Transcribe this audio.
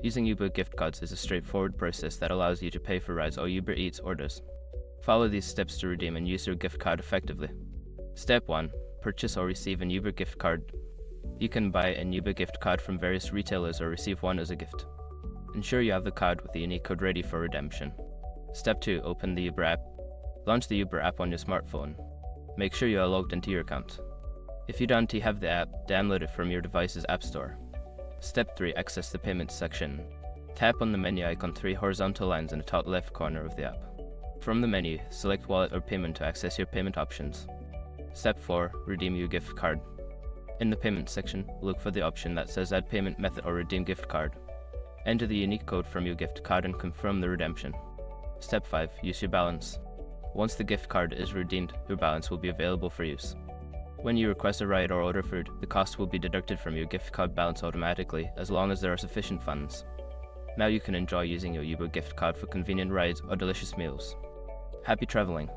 Using Uber gift cards is a straightforward process that allows you to pay for rides or Uber Eats orders. Follow these steps to redeem and use your gift card effectively. Step 1. Purchase or receive an Uber gift card. You can buy an Uber gift card from various retailers or receive one as a gift. Ensure you have the card with the unique code ready for redemption. Step 2. Open the Uber app. Launch the Uber app on your smartphone. Make sure you are logged into your account. If you don't have the app, download it from your device's app store. Step 3. Access the payments section. Tap on the menu icon 3 horizontal lines in the top left corner of the app. From the menu, select Wallet or Payment to access your payment options. Step 4. Redeem your gift card. In the payment section, look for the option that says Add Payment Method or Redeem Gift Card. Enter the unique code from your gift card and confirm the redemption. Step 5. Use your balance. Once the gift card is redeemed, your balance will be available for use. When you request a ride or order food, the cost will be deducted from your gift card balance automatically as long as there are sufficient funds. Now you can enjoy using your Uber gift card for convenient rides or delicious meals. Happy traveling!